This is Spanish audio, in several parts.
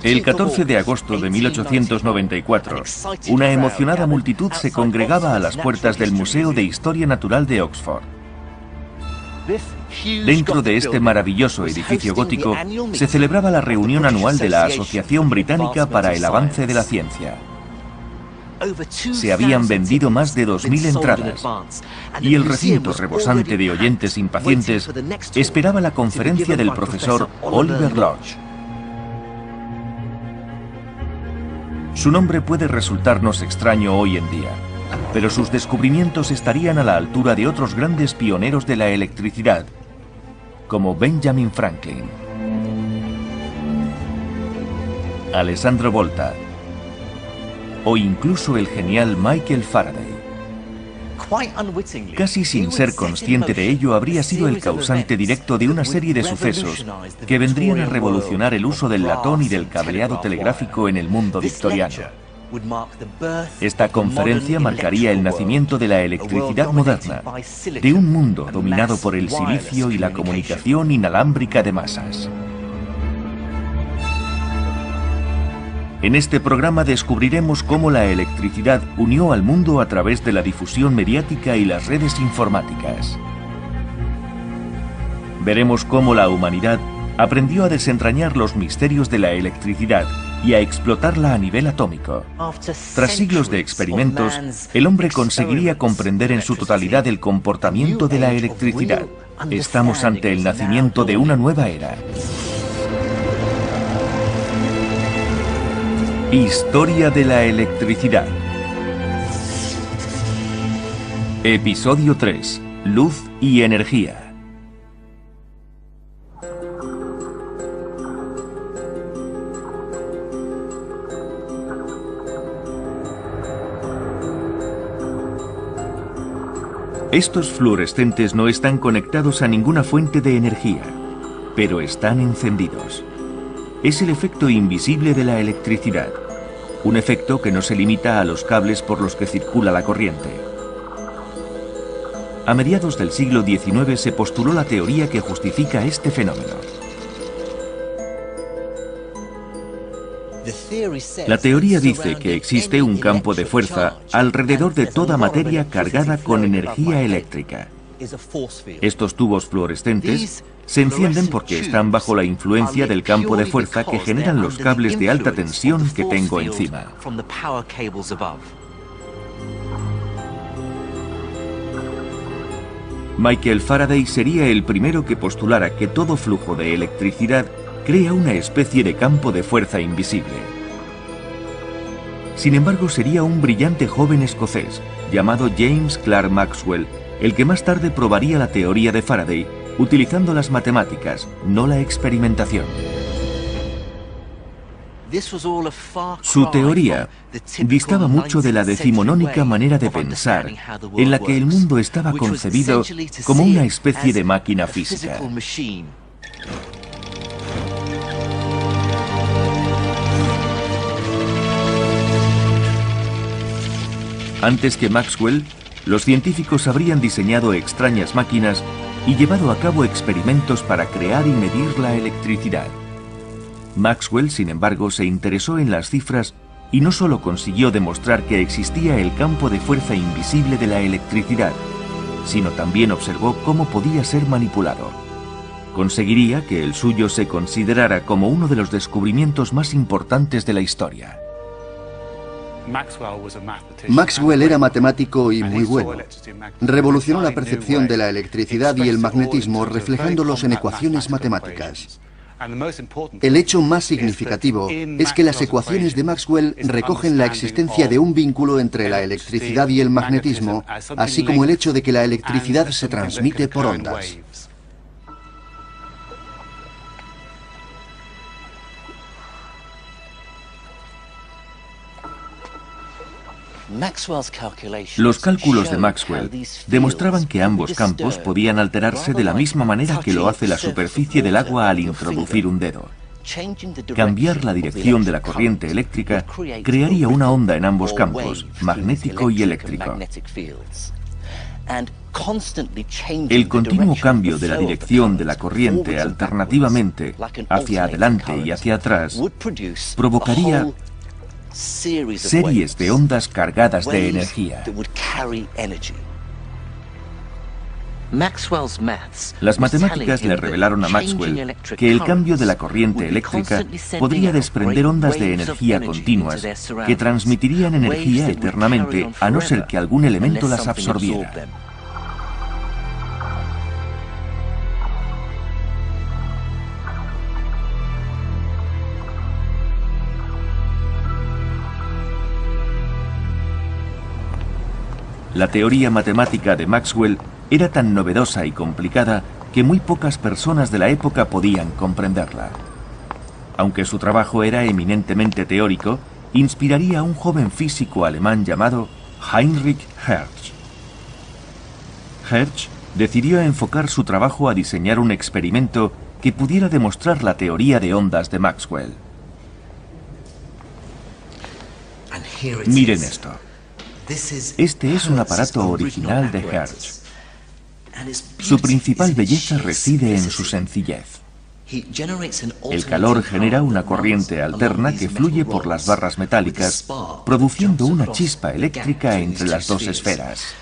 El 14 de agosto de 1894, una emocionada multitud se congregaba a las puertas del Museo de Historia Natural de Oxford. Dentro de este maravilloso edificio gótico se celebraba la reunión anual de la Asociación Británica para el Avance de la Ciencia. Se habían vendido más de 2000 entradas y el recinto rebosante de oyentes impacientes esperaba la conferencia del profesor Oliver Lodge. Su nombre puede resultarnos extraño hoy en día, pero sus descubrimientos estarían a la altura de otros grandes pioneros de la electricidad, como Benjamin Franklin, Alessandro Volta o incluso el genial Michael Faraday. Casi sin ser consciente de ello, habría sido el causante directo de una serie de sucesos que vendrían a revolucionar el uso del latón y del cableado telegráfico en el mundo victoriano. Esta conferencia marcaría el nacimiento de la electricidad moderna, de un mundo dominado por el silicio y la comunicación inalámbrica de masas. En este programa descubriremos cómo la electricidad unió al mundo a través de la difusión mediática y las redes informáticas. Veremos cómo la humanidad aprendió a desentrañar los misterios de la electricidad y a explotarla a nivel atómico. Tras siglos de experimentos, el hombre conseguiría comprender en su totalidad el comportamiento de la electricidad. Estamos ante el nacimiento de una nueva era. Historia de la electricidad. Episodio 3. Luz y energía. Estos fluorescentes no están conectados a ninguna fuente de energía, pero están encendidos. Es el efecto invisible de la electricidad, un efecto que no se limita a los cables por los que circula la corriente. A mediados del siglo XIX se postuló la teoría que justifica este fenómeno. La teoría dice que existe un campo de fuerza alrededor de toda materia cargada con energía eléctrica. Estos tubos fluorescentes se encienden porque están bajo la influencia del campo de fuerza que generan los cables de alta tensión que tengo encima. Michael Faraday sería el primero que postulara que todo flujo de electricidad crea una especie de campo de fuerza invisible. Sin embargo, sería un brillante joven escocés llamado James Clerk Maxwell el que más tarde probaría la teoría de Faraday utilizando las matemáticas, no la experimentación. Su teoría distaba mucho de la decimonónica manera de pensar en la que el mundo estaba concebido como una especie de máquina física. Antes que Maxwell, los científicos habrían diseñado extrañas máquinas y llevado a cabo experimentos para crear y medir la electricidad. Maxwell, sin embargo, se interesó en las cifras y no solo consiguió demostrar que existía el campo de fuerza invisible de la electricidad, sino también observó cómo podía ser manipulado. Conseguiría que el suyo se considerara como uno de los descubrimientos más importantes de la historia. Maxwell era matemático y muy bueno. Revolucionó la percepción de la electricidad y el magnetismo reflejándolos en ecuaciones matemáticas. El hecho más significativo es que las ecuaciones de Maxwell recogen la existencia de un vínculo entre la electricidad y el magnetismo, así como el hecho de que la electricidad se transmite por ondas. Los cálculos de Maxwell demostraban que ambos campos podían alterarse de la misma manera que lo hace la superficie del agua al introducir un dedo. Cambiar la dirección de la corriente eléctrica crearía una onda en ambos campos, magnético y eléctrico. El continuo cambio de la dirección de la corriente alternativamente hacia adelante y hacia atrás provocaría series de ondas cargadas de energía. Las matemáticas le revelaron a Maxwell que el cambio de la corriente eléctrica podría desprender ondas de energía continuas que transmitirían energía eternamente a no ser que algún elemento las absorbiera. La teoría matemática de Maxwell era tan novedosa y complicada que muy pocas personas de la época podían comprenderla. Aunque su trabajo era eminentemente teórico, inspiraría a un joven físico alemán llamado Heinrich Hertz. Hertz decidió enfocar su trabajo a diseñar un experimento que pudiera demostrar la teoría de ondas de Maxwell. Miren esto. Este es un aparato original de Hertz. Su principal belleza reside en su sencillez. El calor genera una corriente alterna que fluye por las barras metálicas, produciendo una chispa eléctrica entre las dos esferas.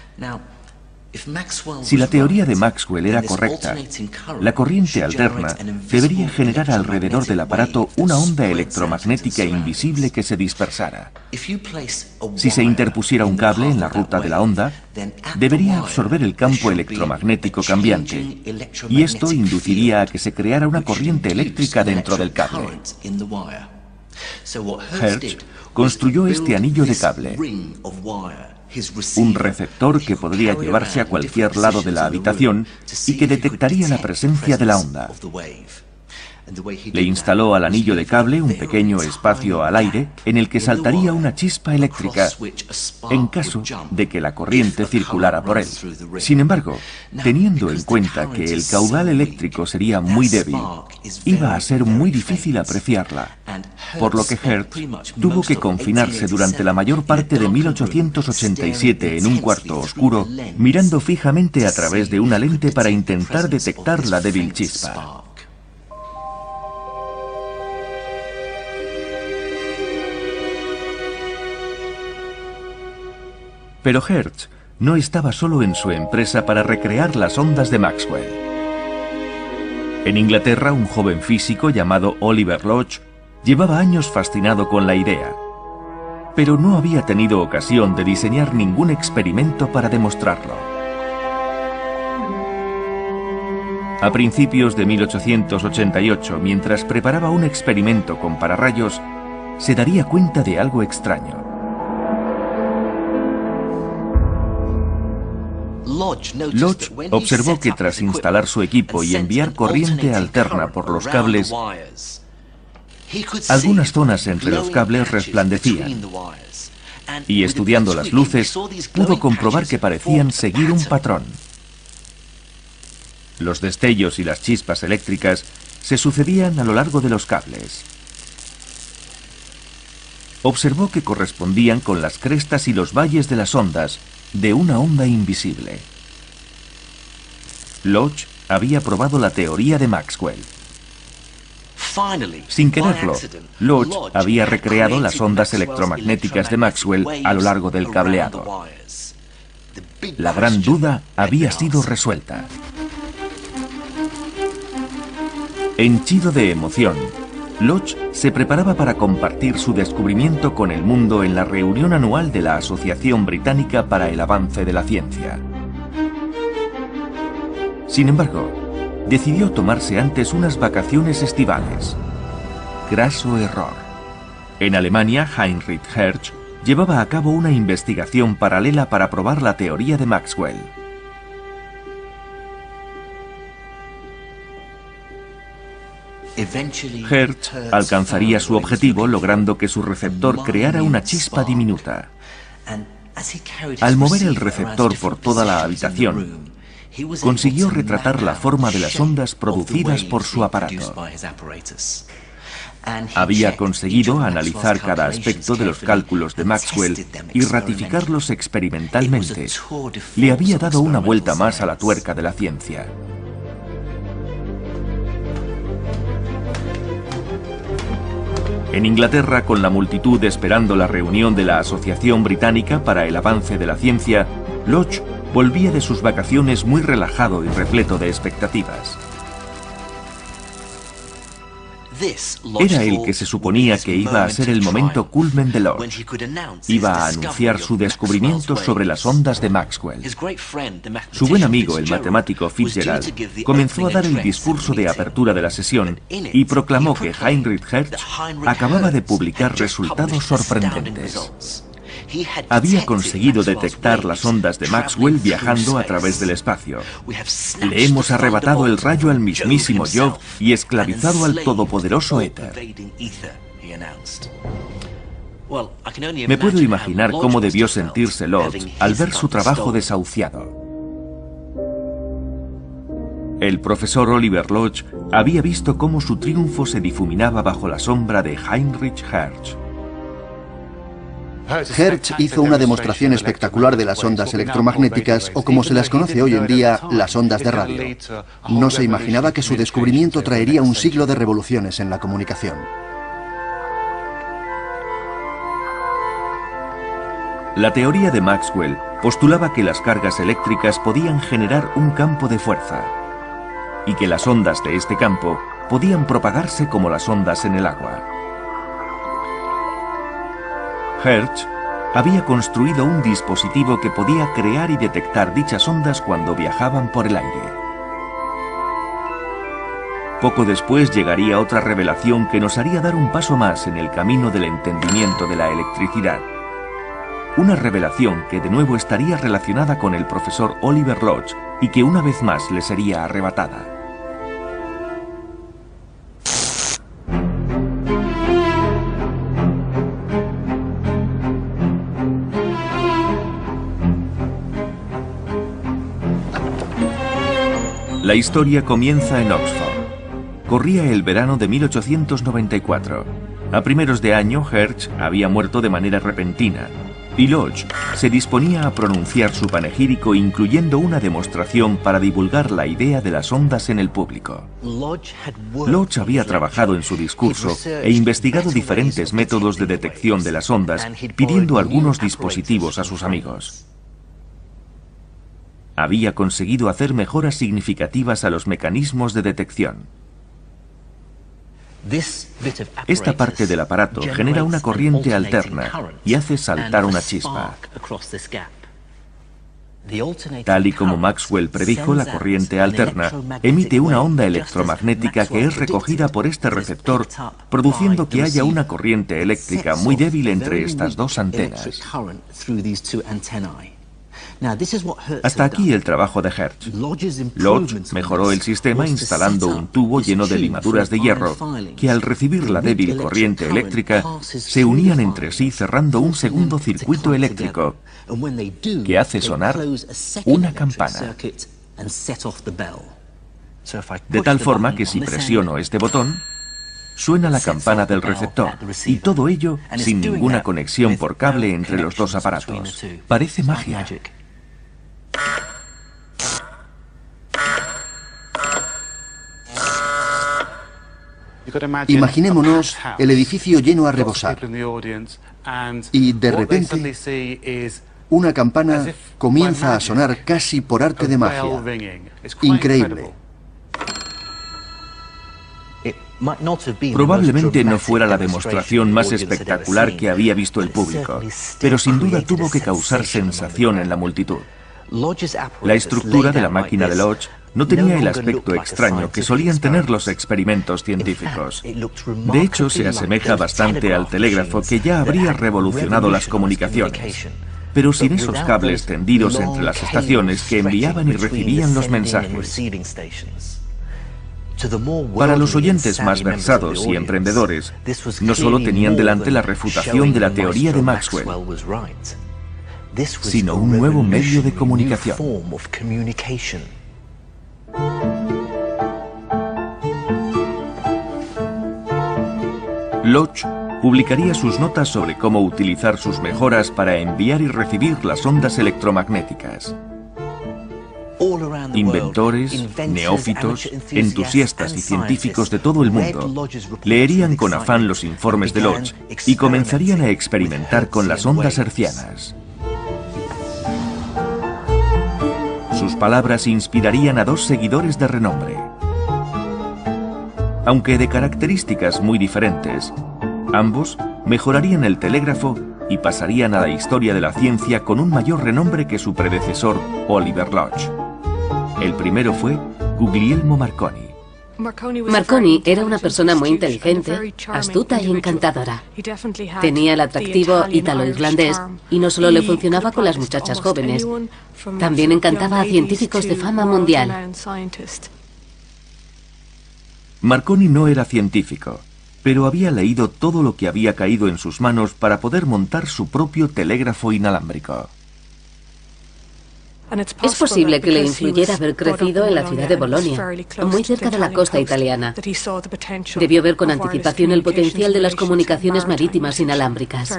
Si la teoría de Maxwell era correcta, la corriente alterna debería generar alrededor del aparato una onda electromagnética invisible que se dispersara. Si se interpusiera un cable en la ruta de la onda, debería absorber el campo electromagnético cambiante, y esto induciría a que se creara una corriente eléctrica dentro del cable. Hertz construyó este anillo de cable, un receptor que podría llevarse a cualquier lado de la habitación y que detectaría la presencia de la onda. Le instaló al anillo de cable un pequeño espacio al aire en el que saltaría una chispa eléctrica en caso de que la corriente circulara por él. Sin embargo, teniendo en cuenta que el caudal eléctrico sería muy débil, iba a ser muy difícil apreciarla, por lo que Hertz tuvo que confinarse durante la mayor parte de 1887 en un cuarto oscuro, mirando fijamente a través de una lente para intentar detectar la débil chispa. Pero Hertz no estaba solo en su empresa para recrear las ondas de Maxwell. En Inglaterra, un joven físico llamado Oliver Lodge llevaba años fascinado con la idea, pero no había tenido ocasión de diseñar ningún experimento para demostrarlo. A principios de 1888, mientras preparaba un experimento con pararrayos, se daría cuenta de algo extraño. Lodge observó que tras instalar su equipo y enviar corriente alterna por los cables, algunas zonas entre los cables resplandecían, y estudiando las luces, pudo comprobar que parecían seguir un patrón. Los destellos y las chispas eléctricas se sucedían a lo largo de los cables. Observó que correspondían con las crestas y los valles de las ondas de una onda invisible. Lodge había probado la teoría de Maxwell. Sin quererlo, Lodge había recreado las ondas electromagnéticas de Maxwell a lo largo del cableado. La gran duda había sido resuelta. Henchido de emoción, Lodge se preparaba para compartir su descubrimiento con el mundo en la reunión anual de la Asociación Británica para el Avance de la Ciencia. Sin embargo, decidió tomarse antes unas vacaciones estivales. Graso error. En Alemania, Heinrich Hertz llevaba a cabo una investigación paralela para probar la teoría de Maxwell. Hertz alcanzaría su objetivo logrando que su receptor creara una chispa diminuta. Al mover el receptor por toda la habitación, consiguió retratar la forma de las ondas producidas por su aparato. Había conseguido analizar cada aspecto de los cálculos de Maxwell y ratificarlos experimentalmente. Le había dado una vuelta más a la tuerca de la ciencia. En Inglaterra, con la multitud esperando la reunión de la Asociación Británica para el Avance de la Ciencia, Lodge volvía de sus vacaciones muy relajado y repleto de expectativas. Era el que se suponía que iba a ser el momento culmen de Lodge. Iba a anunciar su descubrimiento sobre las ondas de Maxwell. Su buen amigo, el matemático Fitzgerald, comenzó a dar el discurso de apertura de la sesión y proclamó que Heinrich Hertz acababa de publicar resultados sorprendentes. Había conseguido detectar las ondas de Maxwell viajando a través del espacio. Le hemos arrebatado el rayo al mismísimo Job y esclavizado al todopoderoso éter. Me puedo imaginar cómo debió sentirse Lodge al ver su trabajo desahuciado. El profesor Oliver Lodge había visto cómo su triunfo se difuminaba bajo la sombra de Heinrich Hertz. Hertz hizo una demostración espectacular de las ondas electromagnéticas, o como se las conoce hoy en día, las ondas de radio. No se imaginaba que su descubrimiento traería un siglo de revoluciones en la comunicación. La teoría de Maxwell postulaba que las cargas eléctricas podían generar un campo de fuerza y que las ondas de este campo podían propagarse como las ondas en el agua. Hertz había construido un dispositivo que podía crear y detectar dichas ondas cuando viajaban por el aire. Poco después llegaría otra revelación que nos haría dar un paso más en el camino del entendimiento de la electricidad. Una revelación que de nuevo estaría relacionada con el profesor Oliver Lodge y que una vez más le sería arrebatada. La historia comienza en Oxford. Corría el verano de 1894. A primeros de año, Hertz había muerto de manera repentina, y Lodge se disponía a pronunciar su panegírico incluyendo una demostración para divulgar la idea de las ondas en el público. Lodge había trabajado en su discurso e investigado diferentes métodos de detección de las ondas, pidiendo algunos dispositivos a sus amigos. Había conseguido hacer mejoras significativas a los mecanismos de detección. Esta parte del aparato genera una corriente alterna y hace saltar una chispa. Tal y como Maxwell predijo, la corriente alterna emite una onda electromagnética que es recogida por este receptor, produciendo que haya una corriente eléctrica muy débil entre estas dos antenas. Hasta aquí el trabajo de Hertz. Lodge mejoró el sistema instalando un tubo lleno de limaduras de hierro que al recibir la débil corriente eléctrica se unían entre sí cerrando un segundo circuito eléctrico que hace sonar una campana. De tal forma que si presiono este botón, suena la campana del receptor, y todo ello sin ninguna conexión por cable entre los dos aparatos. Parece magia. Imaginémonos el edificio lleno a rebosar y de repente una campana comienza a sonar casi por arte de magia. Increíble. Probablemente no fuera la demostración más espectacular que había visto el público, pero sin duda tuvo que causar sensación en la multitud. La estructura de la máquina de Lodge no tenía el aspecto extraño que solían tener los experimentos científicos. De hecho, se asemeja bastante al telégrafo que ya habría revolucionado las comunicaciones, pero sin esos cables tendidos entre las estaciones que enviaban y recibían los mensajes. Para los oyentes más versados y emprendedores, no solo tenían delante la refutación de la teoría de Maxwell, sino un nuevo medio de comunicación. Lodge publicaría sus notas sobre cómo utilizar sus mejoras para enviar y recibir las ondas electromagnéticas. Inventores, neófitos, entusiastas y científicos de todo el mundo leerían con afán los informes de Lodge y comenzarían a experimentar con las ondas hertzianas. Sus palabras inspirarían a dos seguidores de renombre. Aunque de características muy diferentes, ambos mejorarían el telégrafo y pasarían a la historia de la ciencia con un mayor renombre que su predecesor, Oliver Lodge. El primero fue Guglielmo Marconi. Marconi era una persona muy inteligente, astuta y encantadora. Tenía el atractivo ítalo-irlandés y no solo le funcionaba con las muchachas jóvenes, también encantaba a científicos de fama mundial. Marconi no era científico, pero había leído todo lo que había caído en sus manos para poder montar su propio telégrafo inalámbrico. Es posible que le influyera haber crecido en la ciudad de Bolonia, muy cerca de la costa italiana. Debió ver con anticipación el potencial de las comunicaciones marítimas inalámbricas.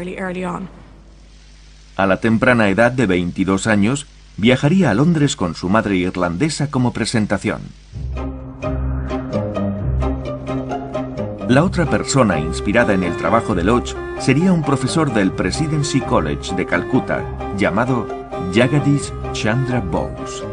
A la temprana edad de 22 años, viajaría a Londres con su madre irlandesa como presentación. La otra persona inspirada en el trabajo de Lodge sería un profesor del Presidency College de Calcuta, llamado Jagadish Chandra Bose.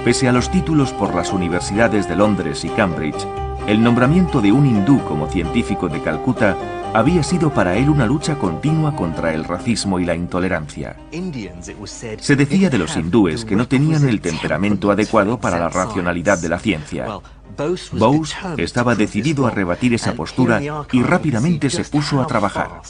Pese a los títulos por las universidades de Londres y Cambridge, el nombramiento de un hindú como científico de Calcuta había sido para él una lucha continua contra el racismo y la intolerancia. Se decía de los hindúes que no tenían el temperamento adecuado para la racionalidad de la ciencia. Bose estaba decidido a rebatir esa postura y rápidamente se puso a trabajar.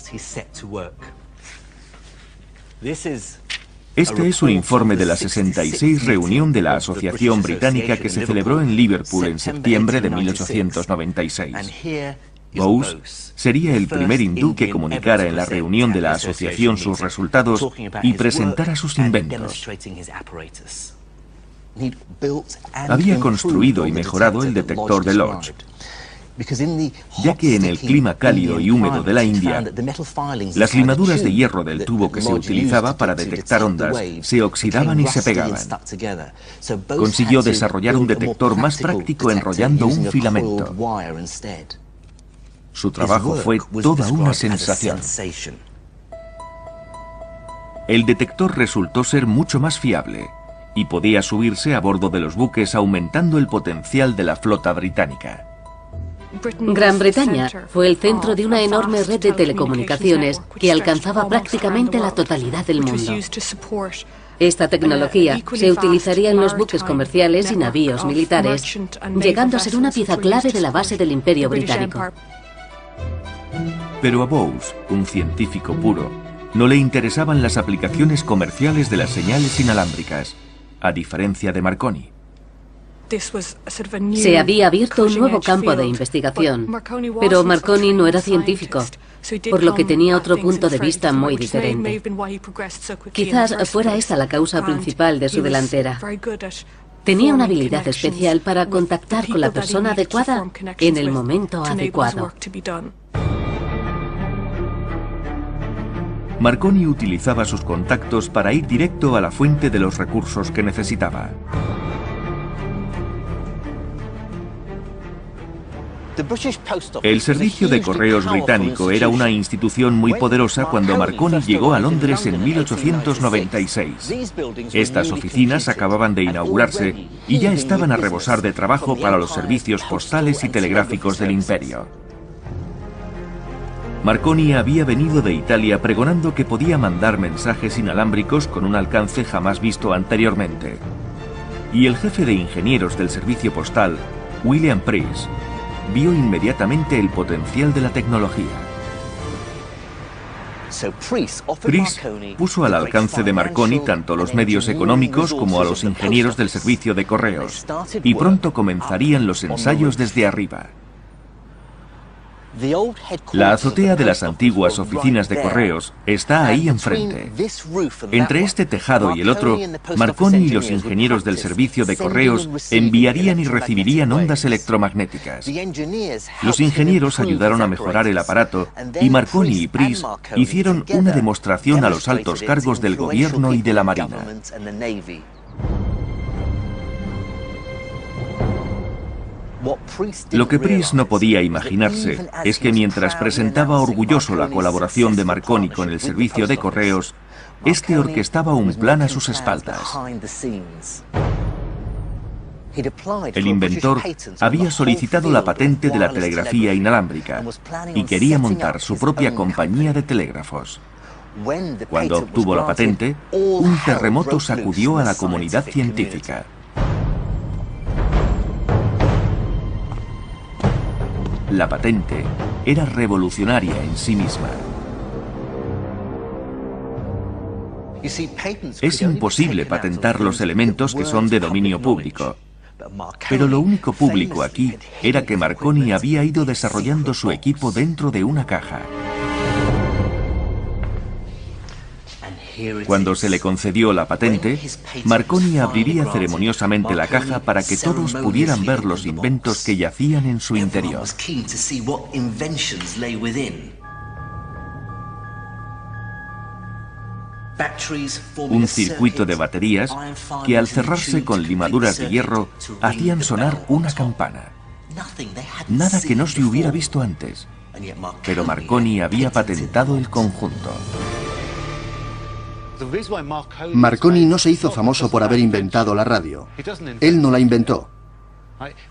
Este es un informe de la 66 reunión de la Asociación Británica que se celebró en Liverpool en septiembre de 1896. Bose sería el primer hindú que comunicara en la reunión de la asociación sus resultados y presentara sus inventos. Había construido y mejorado el detector de Lodge, ya que en el clima cálido y húmedo de la India, las limaduras de hierro del tubo que se utilizaba para detectar ondas se oxidaban y se pegaban. Consiguió desarrollar un detector más práctico enrollando un filamento. Su trabajo fue toda una sensación. El detector resultó ser mucho más fiable y podía subirse a bordo de los buques aumentando el potencial de la flota británica. Gran Bretaña fue el centro de una enorme red de telecomunicaciones que alcanzaba prácticamente la totalidad del mundo. Esta tecnología se utilizaría en los buques comerciales y navíos militares, llegando a ser una pieza clave de la base del Imperio Británico. Pero a Bose, un científico puro, no le interesaban las aplicaciones comerciales de las señales inalámbricas, a diferencia de Marconi. Se había abierto un nuevo campo de investigación, pero Marconi no era científico, por lo que tenía otro punto de vista muy diferente. Quizás fuera esta la causa principal de su delantera. Tenía una habilidad especial para contactar con la persona adecuada en el momento adecuado. Marconi utilizaba sus contactos para ir directo a la fuente de los recursos que necesitaba. El servicio de correos británico era una institución muy poderosa cuando Marconi llegó a Londres en 1896. Estas oficinas acababan de inaugurarse y ya estaban a rebosar de trabajo para los servicios postales y telegráficos del imperio. Marconi había venido de Italia pregonando que podía mandar mensajes inalámbricos con un alcance jamás visto anteriormente. Y el jefe de ingenieros del servicio postal, William Preece, vio inmediatamente el potencial de la tecnología. Preece puso al alcance de Marconi tanto los medios económicos como a los ingenieros del servicio de correos, y pronto comenzarían los ensayos desde arriba. La azotea de las antiguas oficinas de correos está ahí enfrente. Entre este tejado y el otro, Marconi y los ingenieros del servicio de correos enviarían y recibirían ondas electromagnéticas. Los ingenieros ayudaron a mejorar el aparato y Marconi y Pries hicieron una demostración a los altos cargos del gobierno y de la marina. Lo que Pries no podía imaginarse es que mientras presentaba orgulloso la colaboración de Marconi con el servicio de correos, este orquestaba un plan a sus espaldas. El inventor había solicitado la patente de la telegrafía inalámbrica y quería montar su propia compañía de telégrafos. Cuando obtuvo la patente, un terremoto sacudió a la comunidad científica. La patente era revolucionaria en sí misma. Es imposible patentar los elementos que son de dominio público. Pero lo único público aquí era que Marconi había ido desarrollando su equipo dentro de una caja. Cuando se le concedió la patente, Marconi abriría ceremoniosamente la caja para que todos pudieran ver los inventos que yacían en su interior. Un circuito de baterías que al cerrarse con limaduras de hierro hacían sonar una campana. Nada que no se hubiera visto antes, pero Marconi había patentado el conjunto. Marconi no se hizo famoso por haber inventado la radio. Él no la inventó.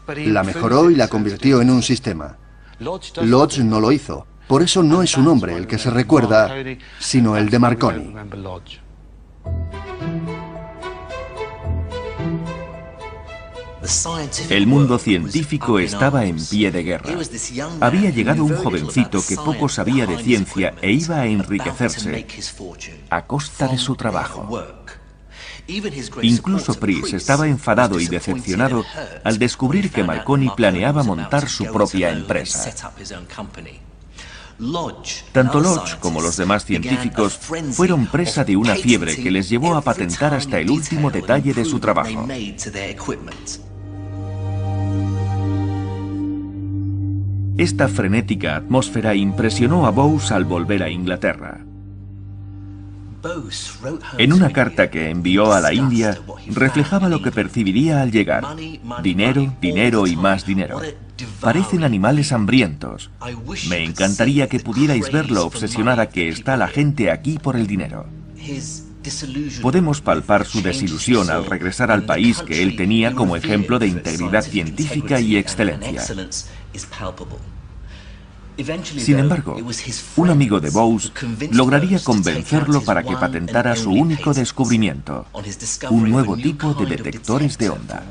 La mejoró y la convirtió en un sistema. Lodge no lo hizo. Por eso no es su nombre el que se recuerda, sino el de Marconi. El mundo científico estaba en pie de guerra. Había llegado un jovencito que poco sabía de ciencia e iba a enriquecerse a costa de su trabajo. Incluso Pries estaba enfadado y decepcionado al descubrir que Marconi planeaba montar su propia empresa. Tanto Lodge como los demás científicos fueron presa de una fiebre que les llevó a patentar hasta el último detalle de su trabajo. Esta frenética atmósfera impresionó a Bose al volver a Inglaterra. En una carta que envió a la India, reflejaba lo que percibiría al llegar. Dinero, dinero y más dinero. Parecen animales hambrientos. Me encantaría que pudierais ver lo obsesionada que está la gente aquí por el dinero. Podemos palpar su desilusión al regresar al país que él tenía como ejemplo de integridad científica y excelencia. Sin embargo, un amigo de Bose lograría convencerlo para que patentara su único descubrimiento, un nuevo tipo de detectores de onda.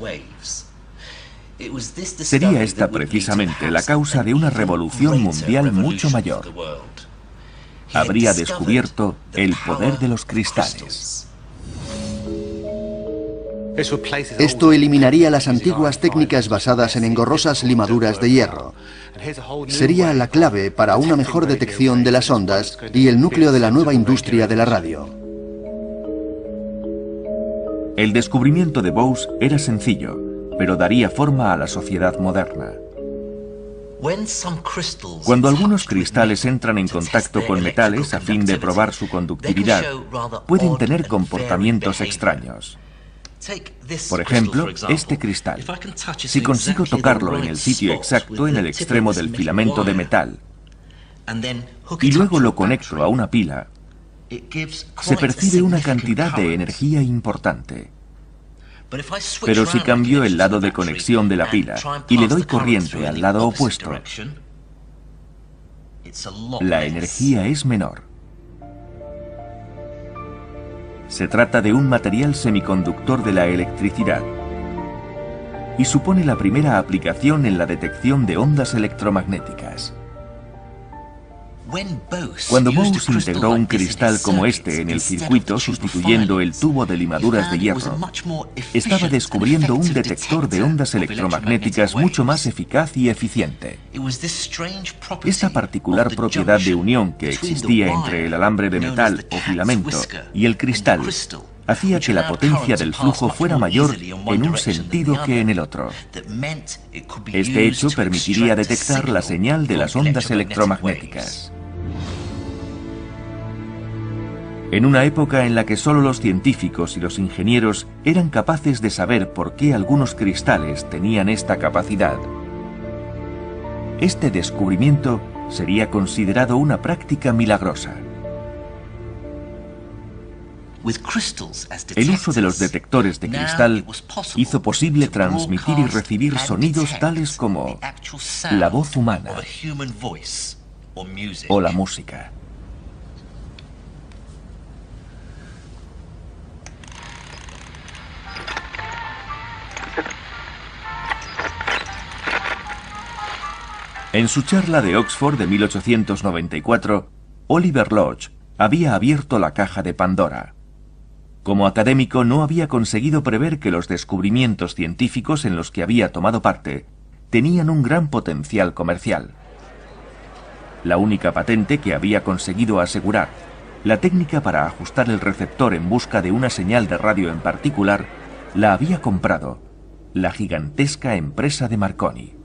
Sería esta precisamente la causa de una revolución mundial mucho mayor. Habría descubierto el poder de los cristales. Esto eliminaría las antiguas técnicas basadas en engorrosas limaduras de hierro. Sería la clave para una mejor detección de las ondas y el núcleo de la nueva industria de la radio. El descubrimiento de Bose era sencillo, pero daría forma a la sociedad moderna. Cuando algunos cristales entran en contacto con metales a fin de probar su conductividad, pueden tener comportamientos extraños. Por ejemplo, este cristal. Si consigo tocarlo en el sitio exacto en el extremo del filamento de metal y luego lo conecto a una pila, se percibe una cantidad de energía importante. Pero si cambio el lado de conexión de la pila y le doy corriente al lado opuesto, la energía es menor. Se trata de un material semiconductor de la electricidad y supone la primera aplicación en la detección de ondas electromagnéticas. Cuando Bose integró un cristal como este en el circuito, sustituyendo el tubo de limaduras de hierro, estaba descubriendo un detector de ondas electromagnéticas mucho más eficaz y eficiente. Esta particular propiedad de unión que existía entre el alambre de metal o filamento y el cristal hacía que la potencia del flujo fuera mayor en un sentido que en el otro. Este hecho permitiría detectar la señal de las ondas electromagnéticas. En una época en la que solo los científicos y los ingenieros eran capaces de saber por qué algunos cristales tenían esta capacidad, este descubrimiento sería considerado una práctica milagrosa. El uso de los detectores de cristal hizo posible transmitir y recibir sonidos tales como la voz humana o la música. En su charla de Oxford de 1894, Oliver Lodge había abierto la caja de Pandora. Como académico no había conseguido prever que los descubrimientos científicos en los que había tomado parte tenían un gran potencial comercial. La única patente que había conseguido asegurar, la técnica para ajustar el receptor en busca de una señal de radio en particular, la había comprado la gigantesca empresa de Marconi.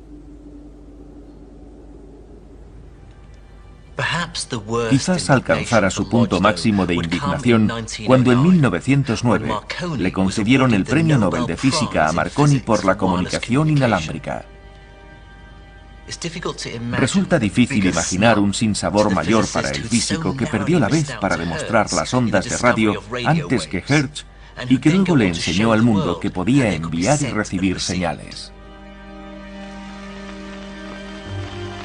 Quizás alcanzara su punto máximo de indignación cuando en 1909 le concedieron el Premio Nobel de Física a Marconi por la comunicación inalámbrica. Resulta difícil imaginar un sinsabor mayor para el físico que perdió la vez para demostrar las ondas de radio antes que Hertz y que luego le enseñó al mundo que podía enviar y recibir señales.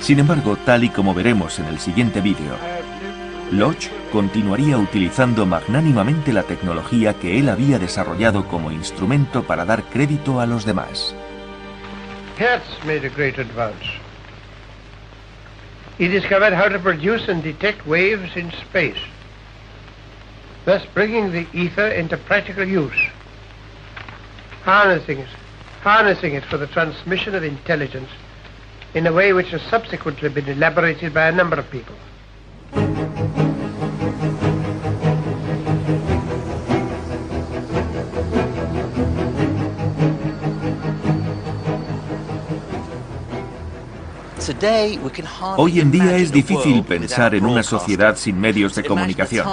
Sin embargo, tal y como veremos en el siguiente vídeo, Lodge continuaría utilizando magnánimamente la tecnología que él había desarrollado como instrumento para dar crédito a los demás. Hertz made a great advance. He discovered how to produce and detect waves in space, thus bringing the ether into practical use, harnessing it for the transmission of intelligence in a way which has subsequently been elaborated by a number of people. Hoy en día es difícil pensar en una sociedad sin medios de comunicación,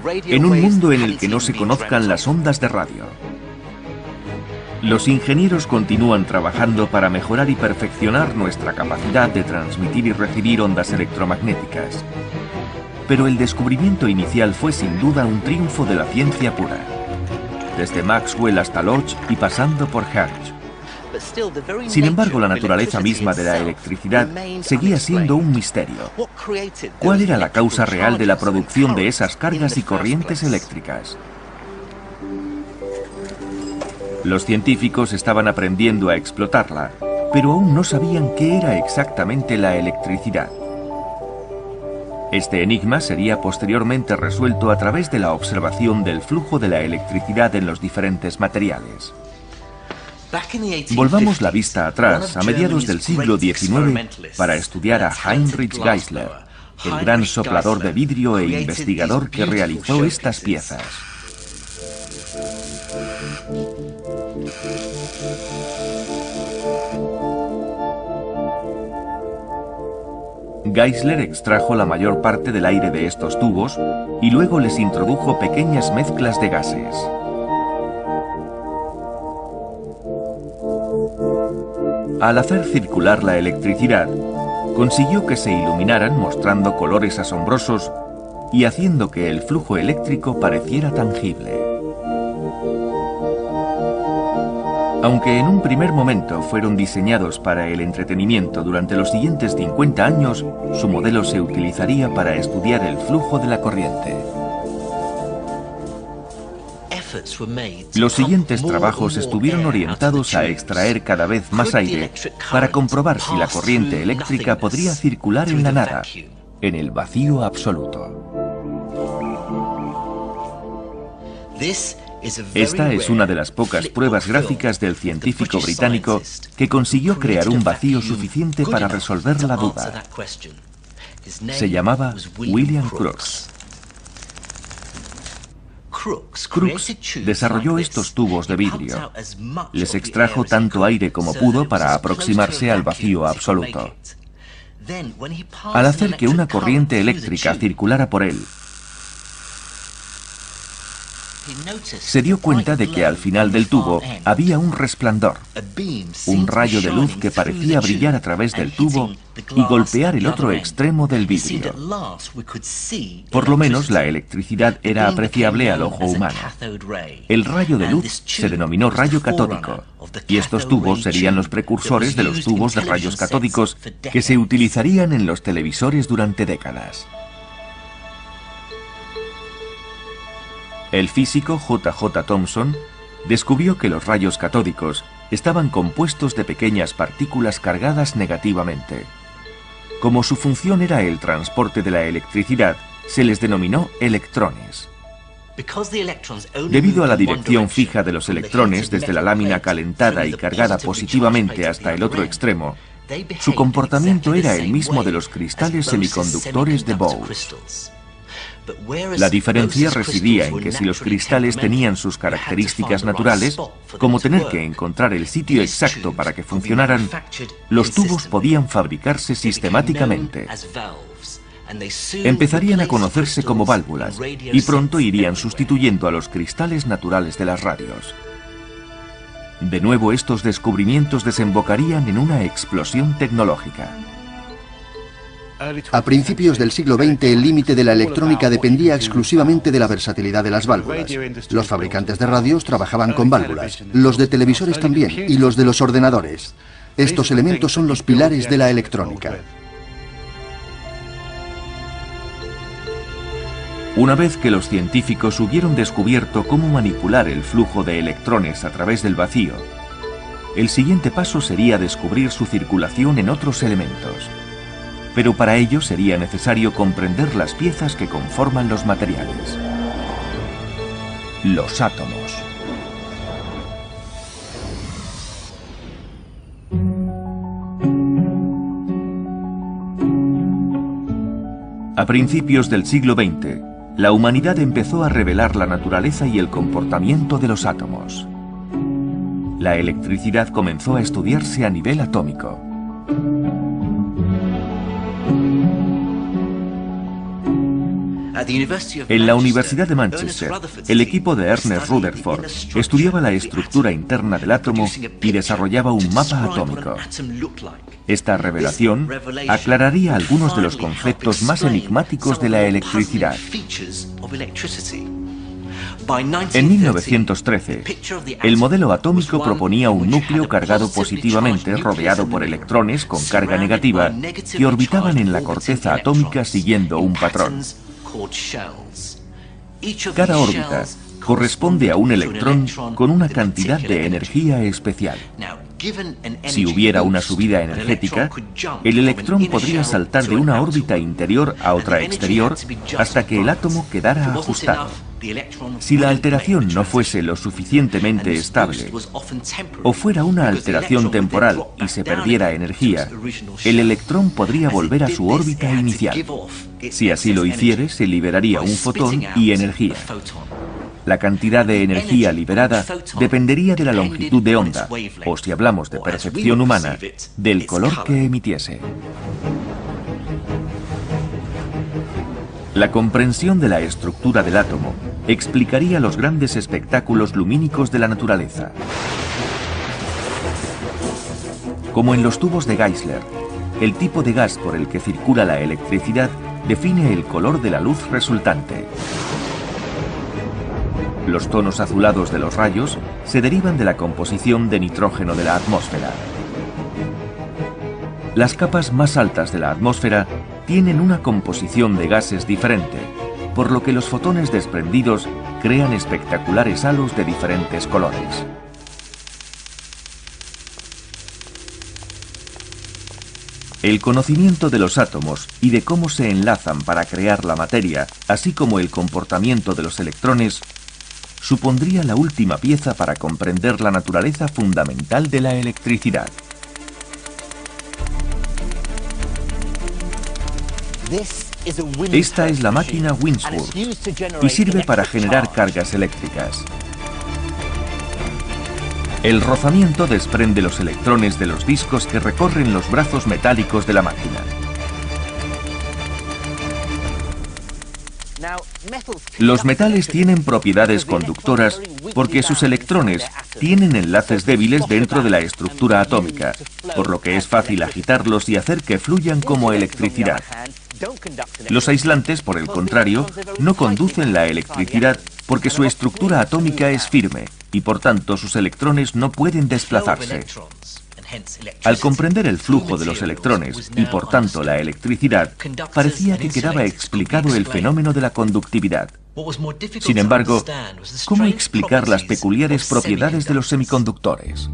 en un mundo en el que no se conozcan las ondas de radio. Los ingenieros continúan trabajando para mejorar y perfeccionar nuestra capacidad de transmitir y recibir ondas electromagnéticas. Pero el descubrimiento inicial fue sin duda un triunfo de la ciencia pura, desde Maxwell hasta Lodge y pasando por Hertz. Sin embargo, la naturaleza misma de la electricidad seguía siendo un misterio. ¿Cuál era la causa real de la producción de esas cargas y corrientes eléctricas? Los científicos estaban aprendiendo a explotarla, pero aún no sabían qué era exactamente la electricidad. Este enigma sería posteriormente resuelto a través de la observación del flujo de la electricidad en los diferentes materiales. Volvamos la vista atrás a mediados del siglo XIX para estudiar a Heinrich Geissler, el gran soplador de vidrio e investigador que realizó estas piezas. Geissler extrajo la mayor parte del aire de estos tubos y luego les introdujo pequeñas mezclas de gases. Al hacer circular la electricidad, consiguió que se iluminaran mostrando colores asombrosos y haciendo que el flujo eléctrico pareciera tangible. Aunque en un primer momento fueron diseñados para el entretenimiento, durante los siguientes 50 años, su modelo se utilizaría para estudiar el flujo de la corriente. Los siguientes trabajos estuvieron orientados a extraer cada vez más aire para comprobar si la corriente eléctrica podría circular en la nada, en el vacío absoluto. Esta es una de las pocas pruebas gráficas del científico británico que consiguió crear un vacío suficiente para resolver la duda. Se llamaba William Crookes. Crookes desarrolló estos tubos de vidrio. Les extrajo tanto aire como pudo para aproximarse al vacío absoluto. Al hacer que una corriente eléctrica circulara por él, se dio cuenta de que al final del tubo había un resplandor, un rayo de luz que parecía brillar a través del tubo y golpear el otro extremo del vidrio. Por lo menos la electricidad era apreciable al ojo humano. El rayo de luz se denominó rayo catódico, y estos tubos serían los precursores de los tubos de rayos catódicos que se utilizarían en los televisores durante décadas. El físico J.J. Thomson descubrió que los rayos catódicos estaban compuestos de pequeñas partículas cargadas negativamente. Como su función era el transporte de la electricidad, se les denominó electrones. Debido a la dirección fija de los electrones desde la lámina calentada y cargada positivamente hasta el otro extremo, su comportamiento era el mismo de los cristales semiconductores de Bose. La diferencia residía en que si los cristales tenían sus características naturales, como tener que encontrar el sitio exacto para que funcionaran, los tubos podían fabricarse sistemáticamente. Empezarían a conocerse como válvulas y pronto irían sustituyendo a los cristales naturales de las radios. De nuevo, estos descubrimientos desembocarían en una explosión tecnológica. A principios del siglo XX, el límite de la electrónica dependía exclusivamente de la versatilidad de las válvulas. Los fabricantes de radios trabajaban con válvulas, los de televisores también, y los de los ordenadores. Estos elementos son los pilares de la electrónica. Una vez que los científicos hubieron descubierto cómo manipular el flujo de electrones a través del vacío, el siguiente paso sería descubrir su circulación en otros elementos. Pero para ello sería necesario comprender las piezas que conforman los materiales. Los átomos. A principios del siglo XX, la humanidad empezó a revelar la naturaleza y el comportamiento de los átomos. La electricidad comenzó a estudiarse a nivel atómico. En la Universidad de Manchester, el equipo de Ernest Rutherford estudiaba la estructura interna del átomo y desarrollaba un mapa atómico. Esta revelación aclararía algunos de los conceptos más enigmáticos de la electricidad. En 1913, el modelo atómico proponía un núcleo cargado positivamente rodeado por electrones con carga negativa que orbitaban en la corteza atómica siguiendo un patrón. Cada órbita corresponde a un electrón con una cantidad de energía especial. Si hubiera una subida energética, el electrón podría saltar de una órbita interior a otra exterior hasta que el átomo quedara ajustado. Si la alteración no fuese lo suficientemente estable, o fuera una alteración temporal y se perdiera energía, el electrón podría volver a su órbita inicial. Si así lo hiciere, se liberaría un fotón y energía. La cantidad de energía liberada dependería de la longitud de onda, o si hablamos de percepción humana, del color que emitiese. La comprensión de la estructura del átomo explicaría los grandes espectáculos lumínicos de la naturaleza. Como en los tubos de Geissler, el tipo de gas por el que circula la electricidad define el color de la luz resultante. Los tonos azulados de los rayos se derivan de la composición de nitrógeno de la atmósfera. Las capas más altas de la atmósfera tienen una composición de gases diferente, por lo que los fotones desprendidos crean espectaculares halos de diferentes colores. El conocimiento de los átomos y de cómo se enlazan para crear la materia, así como el comportamiento de los electrones, supondría la última pieza para comprender la naturaleza fundamental de la electricidad. Esta es la máquina Windsurf y sirve para generar cargas eléctricas. El rozamiento desprende los electrones de los discos que recorren los brazos metálicos de la máquina. Los metales tienen propiedades conductoras porque sus electrones tienen enlaces débiles dentro de la estructura atómica, por lo que es fácil agitarlos y hacer que fluyan como electricidad. Los aislantes, por el contrario, no conducen la electricidad porque su estructura atómica es firme y por tanto sus electrones no pueden desplazarse. Al comprender el flujo de los electrones y por tanto la electricidad, parecía que quedaba explicado el fenómeno de la conductividad. Sin embargo, ¿cómo explicar las peculiares propiedades de los semiconductores?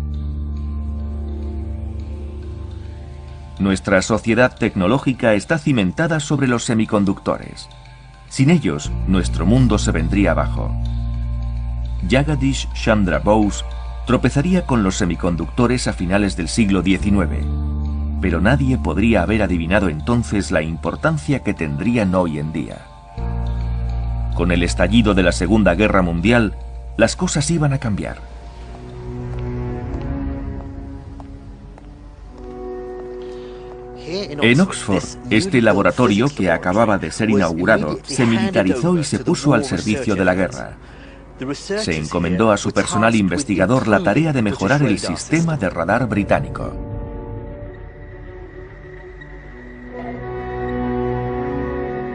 Nuestra sociedad tecnológica está cimentada sobre los semiconductores. Sin ellos, nuestro mundo se vendría abajo. Jagadish Chandra Bose tropezaría con los semiconductores a finales del siglo XIX, pero nadie podría haber adivinado entonces la importancia que tendrían hoy en día. Con el estallido de la Segunda Guerra Mundial, las cosas iban a cambiar. En Oxford, este laboratorio que acababa de ser inaugurado se militarizó y se puso al servicio de la guerra. Se encomendó a su personal investigador la tarea de mejorar el sistema de radar británico.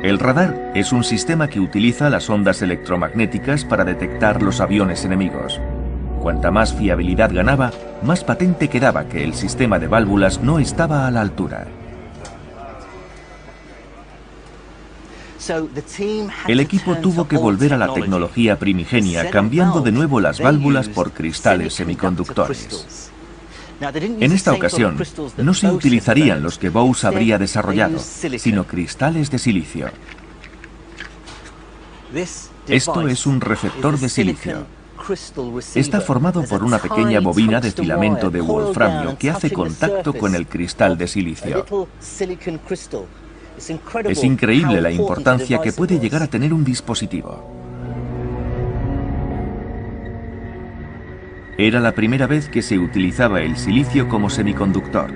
El radar es un sistema que utiliza las ondas electromagnéticas para detectar los aviones enemigos. Cuanta más fiabilidad ganaba, más patente quedaba que el sistema de válvulas no estaba a la altura. El equipo tuvo que volver a la tecnología primigenia, cambiando de nuevo las válvulas por cristales semiconductores. En esta ocasión, no se utilizarían los que Bose habría desarrollado, sino cristales de silicio. Esto es un receptor de silicio. Está formado por una pequeña bobina de filamento de wolframio que hace contacto con el cristal de silicio. Es increíble la importancia que puede llegar a tener un dispositivo. Era la primera vez que se utilizaba el silicio como semiconductor.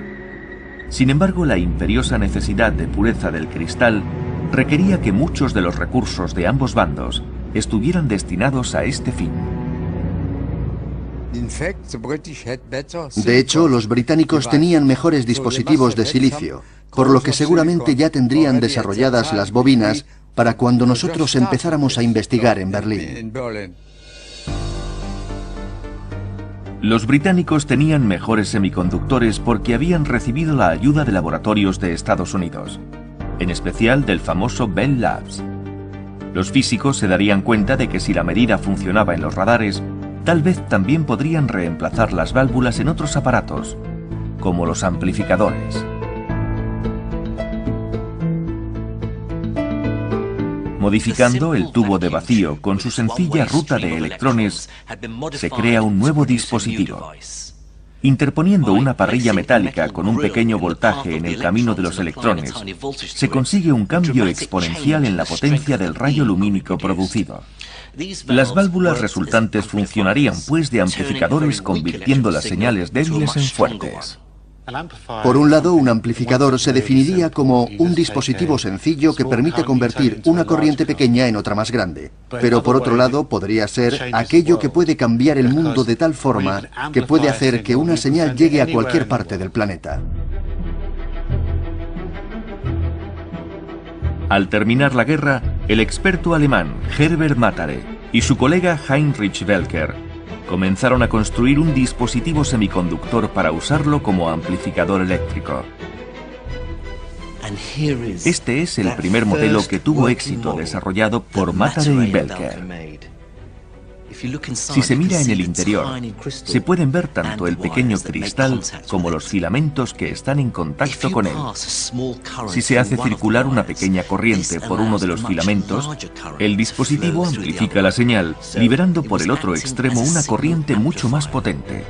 Sin embargo, la imperiosa necesidad de pureza del cristal requería que muchos de los recursos de ambos bandos estuvieran destinados a este fin. De hecho, los británicos tenían mejores dispositivos de silicio, por lo que seguramente ya tendrían desarrolladas las bobinas para cuando nosotros empezáramos a investigar en Berlín. Los británicos tenían mejores semiconductores porque habían recibido la ayuda de laboratorios de Estados Unidos, en especial del famoso Bell Labs. Los físicos se darían cuenta de que si la medida funcionaba en los radares, tal vez también podrían reemplazar las válvulas en otros aparatos, como los amplificadores. Modificando el tubo de vacío con su sencilla ruta de electrones, se crea un nuevo dispositivo. Interponiendo una parrilla metálica con un pequeño voltaje en el camino de los electrones, se consigue un cambio exponencial en la potencia del rayo lumínico producido. Las válvulas resultantes funcionarían pues de amplificadores, convirtiendo las señales débiles en fuertes. Por un lado, un amplificador se definiría como un dispositivo sencillo que permite convertir una corriente pequeña en otra más grande. Pero por otro lado, podría ser aquello que puede cambiar el mundo de tal forma que puede hacer que una señal llegue a cualquier parte del planeta. Al terminar la guerra, el experto alemán Herbert Matare y su colega Heinrich Welker comenzaron a construir un dispositivo semiconductor para usarlo como amplificador eléctrico. Este es el primer modelo que tuvo éxito desarrollado por Matare y Welker. Si se mira en el interior, se pueden ver tanto el pequeño cristal como los filamentos que están en contacto con él. Si se hace circular una pequeña corriente por uno de los filamentos, el dispositivo amplifica la señal, liberando por el otro extremo una corriente mucho más potente.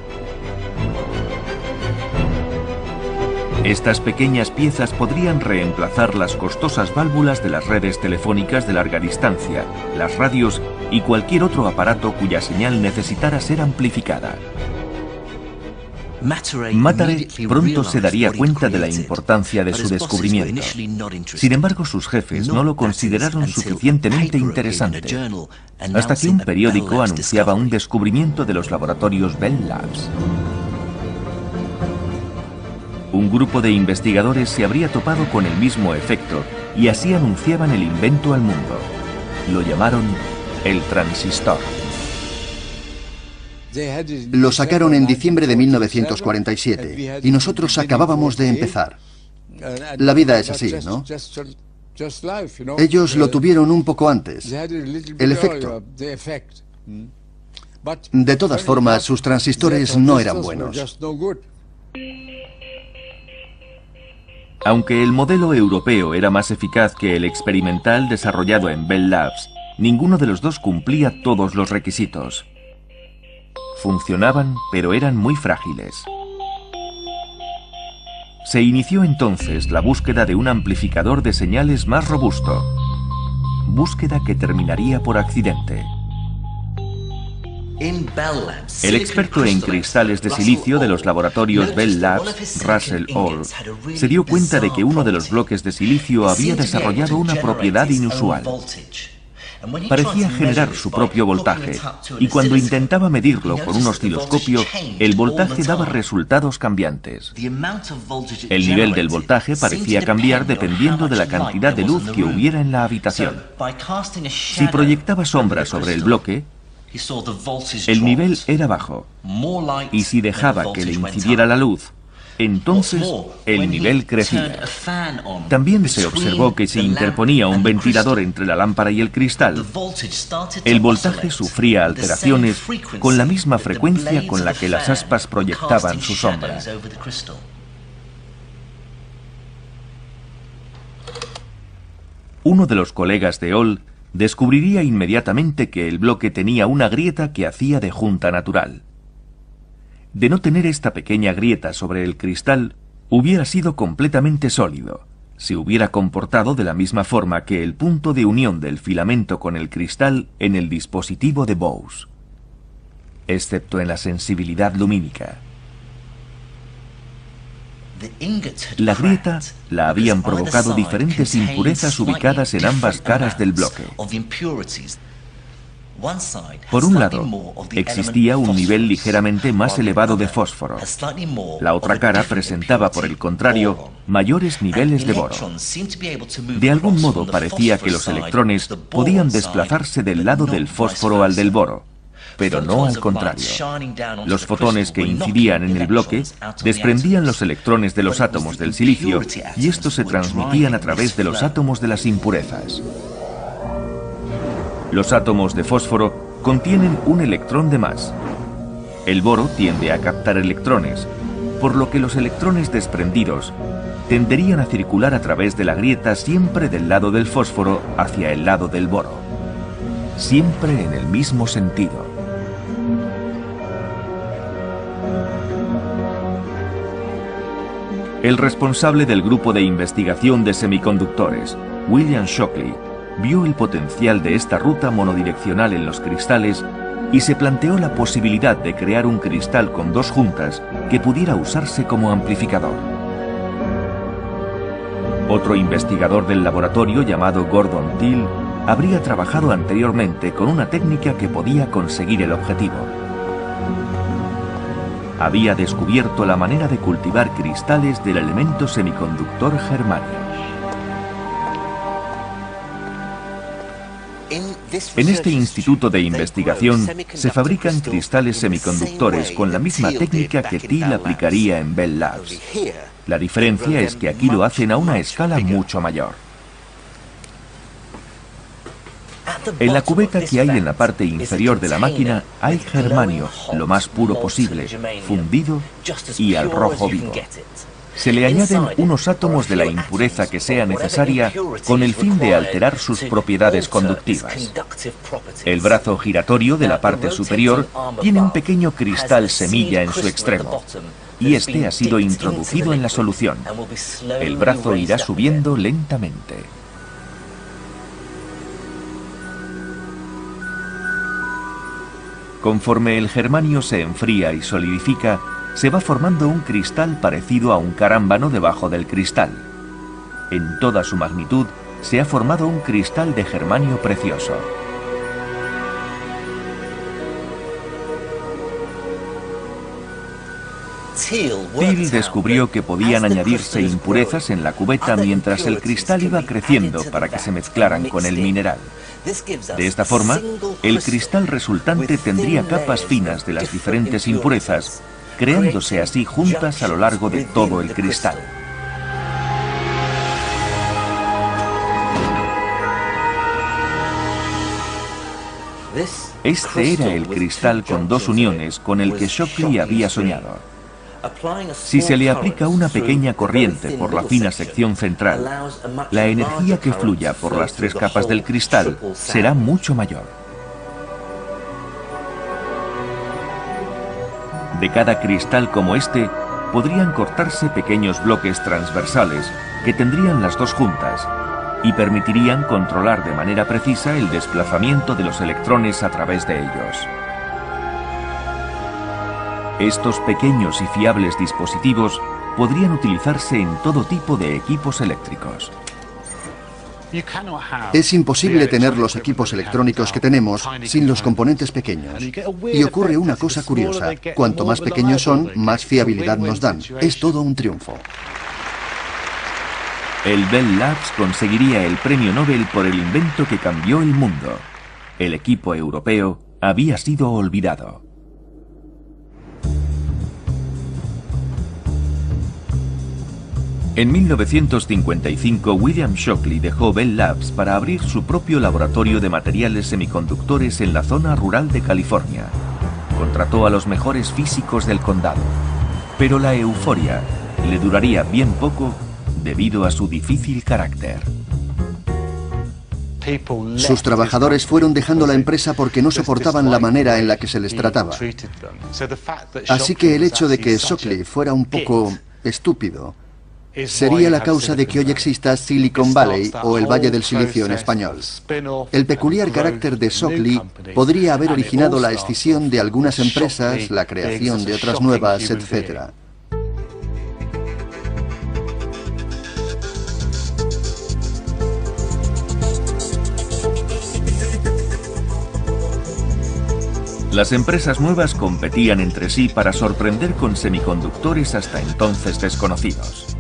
Estas pequeñas piezas podrían reemplazar las costosas válvulas de las redes telefónicas de larga distancia, las radios y cualquier otro aparato cuya señal necesitara ser amplificada. Mataray pronto se daría cuenta de la importancia de su descubrimiento. Sin embargo, sus jefes no lo consideraron suficientemente interesante, hasta que un periódico anunciaba un descubrimiento de los laboratorios Bell Labs. Un grupo de investigadores se habría topado con el mismo efecto y así anunciaban el invento al mundo. Lo llamaron el transistor. Lo sacaron en diciembre de 1947 y nosotros acabábamos de empezar. La vida es así, ¿no? Ellos lo tuvieron un poco antes. El efecto. De todas formas, sus transistores no eran buenos. Aunque el modelo europeo era más eficaz que el experimental desarrollado en Bell Labs, ninguno de los dos cumplía todos los requisitos. Funcionaban, pero eran muy frágiles. Se inició entonces la búsqueda de un amplificador de señales más robusto. Búsqueda que terminaría por accidente. El experto en cristales de silicio de los laboratorios Bell Labs, Russell Hall, se dio cuenta de que uno de los bloques de silicio había desarrollado una propiedad inusual. Parecía generar su propio voltaje, y cuando intentaba medirlo con un osciloscopio, el voltaje daba resultados cambiantes. El nivel del voltaje parecía cambiar dependiendo de la cantidad de luz que hubiera en la habitación. Si proyectaba sombra sobre el bloque, el nivel era bajo, y si dejaba que le incidiera la luz, entonces el nivel crecía. También se observó que si interponía un ventilador entre la lámpara y el cristal, el voltaje sufría alteraciones con la misma frecuencia con la que las aspas proyectaban su sombra. Uno de los colegas de Hall descubriría inmediatamente que el bloque tenía una grieta que hacía de junta natural. De no tener esta pequeña grieta sobre el cristal, hubiera sido completamente sólido. Se hubiera comportado de la misma forma que el punto de unión del filamento con el cristal en el dispositivo de Bose, excepto en la sensibilidad lumínica. La grieta la habían provocado diferentes impurezas ubicadas en ambas caras del bloque. Por un lado, existía un nivel ligeramente más elevado de fósforo. La otra cara presentaba, por el contrario, mayores niveles de boro. De algún modo parecía que los electrones podían desplazarse del lado del fósforo al del boro, pero no al contrario. Los fotones que incidían en el bloque desprendían los electrones de los átomos del silicio y estos se transmitían a través de los átomos de las impurezas. Los átomos de fósforo contienen un electrón de más. El boro tiende a captar electrones, por lo que los electrones desprendidos tenderían a circular a través de la grieta siempre del lado del fósforo hacia el lado del boro. Siempre en el mismo sentido. El responsable del grupo de investigación de semiconductores, William Shockley, vio el potencial de esta ruta monodireccional en los cristales y se planteó la posibilidad de crear un cristal con dos juntas que pudiera usarse como amplificador. Otro investigador del laboratorio llamado Gordon Till habría trabajado anteriormente con una técnica que podía conseguir el objetivo. Había descubierto la manera de cultivar cristales del elemento semiconductor germanio. En este instituto de investigación se fabrican cristales semiconductores con la misma técnica que Till aplicaría en Bell Labs. La diferencia es que aquí lo hacen a una escala mucho mayor. En la cubeta que hay en la parte inferior de la máquina hay germanio, lo más puro posible, fundido y al rojo vivo. Se le añaden unos átomos de la impureza que sea necesaria con el fin de alterar sus propiedades conductivas. El brazo giratorio de la parte superior tiene un pequeño cristal semilla en su extremo, y este ha sido introducido en la solución. El brazo irá subiendo lentamente. Conforme el germanio se enfría y solidifica, se va formando un cristal parecido a un carámbano debajo del cristal. En toda su magnitud, se ha formado un cristal de germanio precioso. Thiel descubrió que podían añadirse impurezas en la cubeta mientras el cristal iba creciendo para que se mezclaran con el mineral. De esta forma, el cristal resultante tendría capas finas de las diferentes impurezas, creándose así juntas a lo largo de todo el cristal. Este era el cristal con dos uniones con el que Shockley había soñado. Si se le aplica una pequeña corriente por la fina sección central, la energía que fluya por las tres capas del cristal será mucho mayor. De cada cristal como este, podrían cortarse pequeños bloques transversales que tendrían las dos juntas y permitirían controlar de manera precisa el desplazamiento de los electrones a través de ellos. Estos pequeños y fiables dispositivos podrían utilizarse en todo tipo de equipos eléctricos. Es imposible tener los equipos electrónicos que tenemos sin los componentes pequeños. Y ocurre una cosa curiosa. Cuanto más pequeños son, más fiabilidad nos dan. Es todo un triunfo. El Bell Labs conseguiría el premio Nobel por el invento que cambió el mundo. El equipo europeo había sido olvidado. En 1955, William Shockley dejó Bell Labs para abrir su propio laboratorio de materiales semiconductores en la zona rural de California. Contrató a los mejores físicos del condado, pero la euforia le duraría bien poco debido a su difícil carácter. Sus trabajadores fueron dejando la empresa porque no soportaban la manera en la que se les trataba. Así que el hecho de que Shockley fuera un poco estúpido sería la causa de que hoy exista Silicon Valley o el Valle del Silicio en español. El peculiar carácter de Shockley podría haber originado la escisión de algunas empresas, la creación de otras nuevas, etc. Las empresas nuevas competían entre sí para sorprender con semiconductores hasta entonces desconocidos.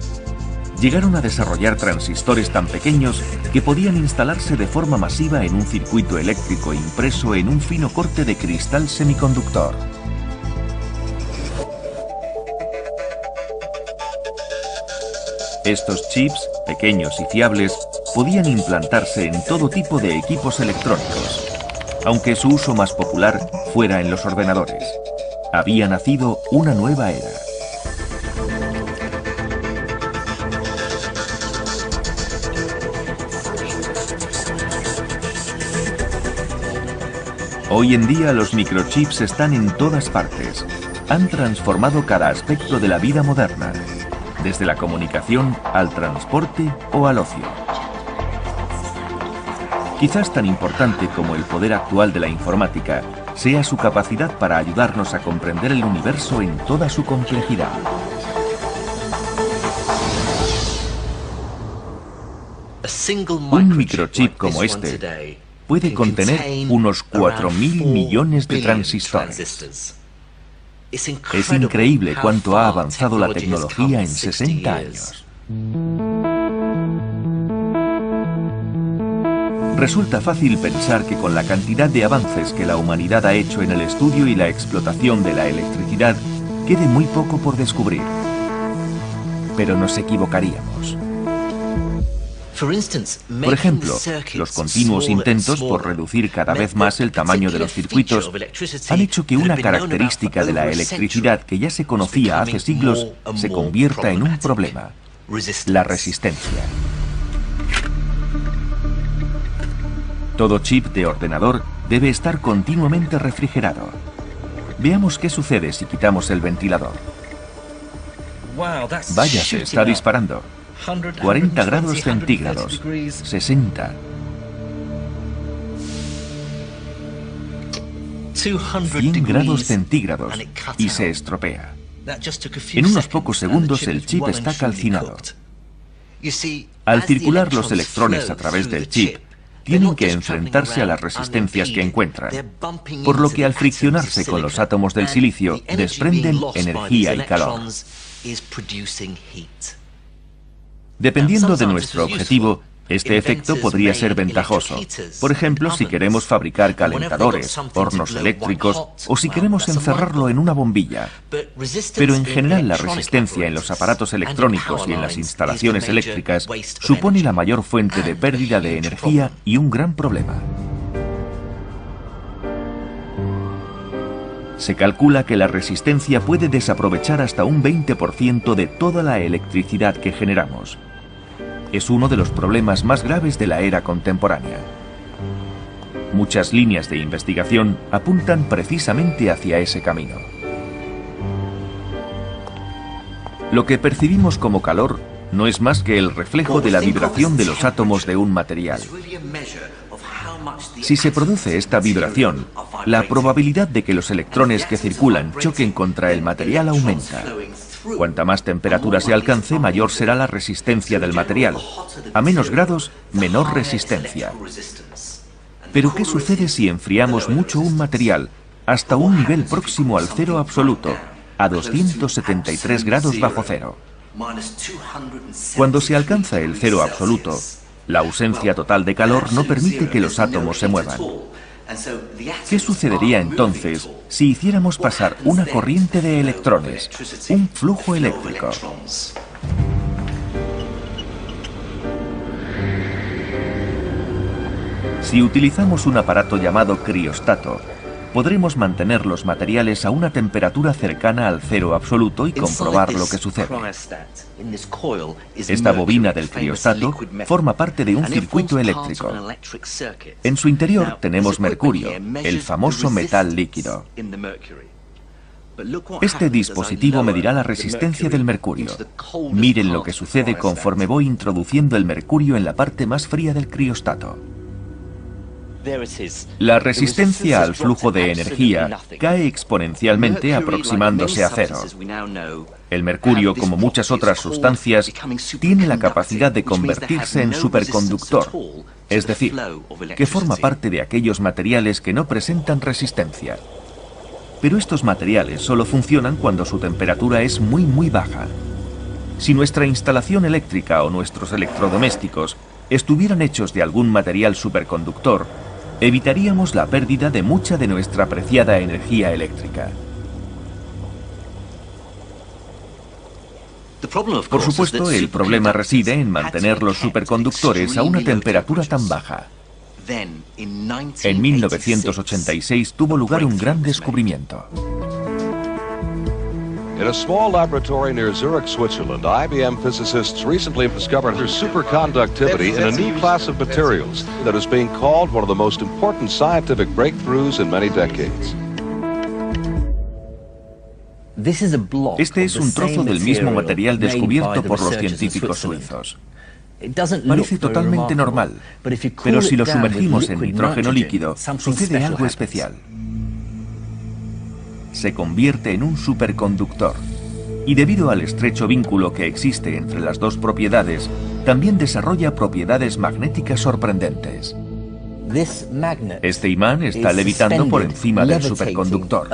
Llegaron a desarrollar transistores tan pequeños que podían instalarse de forma masiva en un circuito eléctrico impreso en un fino corte de cristal semiconductor. Estos chips, pequeños y fiables, podían implantarse en todo tipo de equipos electrónicos, aunque su uso más popular fuera en los ordenadores. Había nacido una nueva era. Hoy en día los microchips están en todas partes. Han transformado cada aspecto de la vida moderna, desde la comunicación al transporte o al ocio. Quizás tan importante como el poder actual de la informática sea su capacidad para ayudarnos a comprender el universo en toda su complejidad. Un microchip como este puede contener unos 4.000 millones de transistores. Es increíble cuánto ha avanzado la tecnología en 60 años. Resulta fácil pensar que con la cantidad de avances que la humanidad ha hecho en el estudio y la explotación de la electricidad, quede muy poco por descubrir. Pero nos equivocaríamos. Por ejemplo, los continuos intentos por reducir cada vez más el tamaño de los circuitos han hecho que una característica de la electricidad que ya se conocía hace siglos se convierta en un problema: la resistencia. Todo chip de ordenador debe estar continuamente refrigerado. Veamos qué sucede si quitamos el ventilador. Vaya, se está disparando. 40 grados centígrados, 60. 100 grados centígrados y se estropea. En unos pocos segundos el chip está calcinado. Al circular los electrones a través del chip, tienen que enfrentarse a las resistencias que encuentran, por lo que al friccionarse con los átomos del silicio desprenden energía y calor. Dependiendo de nuestro objetivo, este efecto podría ser ventajoso. Por ejemplo, si queremos fabricar calentadores, hornos eléctricos o si queremos encerrarlo en una bombilla. Pero en general la resistencia en los aparatos electrónicos y en las instalaciones eléctricas supone la mayor fuente de pérdida de energía y un gran problema. Se calcula que la resistencia puede desaprovechar hasta un 20% de toda la electricidad que generamos. Es uno de los problemas más graves de la era contemporánea. Muchas líneas de investigación apuntan precisamente hacia ese camino. Lo que percibimos como calor no es más que el reflejo de la vibración de los átomos de un material. Si se produce esta vibración, la probabilidad de que los electrones que circulan choquen contra el material aumenta. Cuanta más temperatura se alcance, mayor será la resistencia del material. A menos grados, menor resistencia. Pero ¿qué sucede si enfriamos mucho un material hasta un nivel próximo al cero absoluto, a 273 grados bajo cero? Cuando se alcanza el cero absoluto, la ausencia total de calor no permite que los átomos se muevan. ¿Qué sucedería entonces si hiciéramos pasar una corriente de electrones, un flujo eléctrico? Si utilizamos un aparato llamado criostato, podremos mantener los materiales a una temperatura cercana al cero absoluto y comprobar lo que sucede. Esta bobina del criostato forma parte de un circuito eléctrico. En su interior tenemos mercurio, el famoso metal líquido. Este dispositivo medirá la resistencia del mercurio. Miren lo que sucede conforme voy introduciendo el mercurio en la parte más fría del criostato. La resistencia al flujo de energía cae exponencialmente aproximándose a cero. El mercurio, como muchas otras sustancias, tiene la capacidad de convertirse en superconductor, es decir, que forma parte de aquellos materiales que no presentan resistencia. Pero estos materiales solo funcionan cuando su temperatura es muy baja. Si nuestra instalación eléctrica o nuestros electrodomésticos estuvieran hechos de algún material superconductor, evitaríamos la pérdida de mucha de nuestra preciada energía eléctrica. Por supuesto, el problema reside en mantener los superconductores a una temperatura tan baja. En 1986 tuvo lugar un gran descubrimiento. In a small laboratory near Zurich, Switzerland, IBM physicists recently discovered superconductivity in a new class of materials that is being called one of the most important scientific breakthroughs in many decades. Este es un trozo del mismo material descubierto por los científicos suizos. Parece totalmente normal, pero si lo sumergimos en nitrógeno líquido, sucede algo especial. Se convierte en un superconductor. Y debido al estrecho vínculo que existe entre las dos propiedades, también desarrolla propiedades magnéticas sorprendentes. Este imán está levitando por encima del superconductor.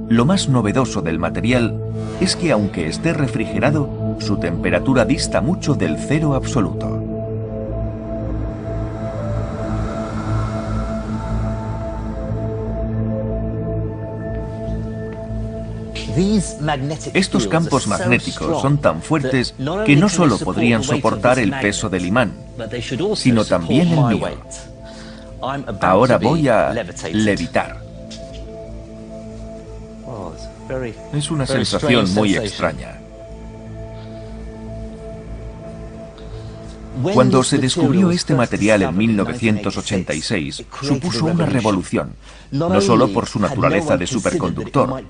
Lo más novedoso del material es que aunque esté refrigerado, su temperatura dista mucho del cero absoluto. Estos campos magnéticos son tan fuertes que no solo podrían soportar el peso del imán, sino también el mío. Ahora voy a levitar. Es una sensación muy extraña. Cuando se descubrió este material en 1986, supuso una revolución, no solo por su naturaleza de superconductor,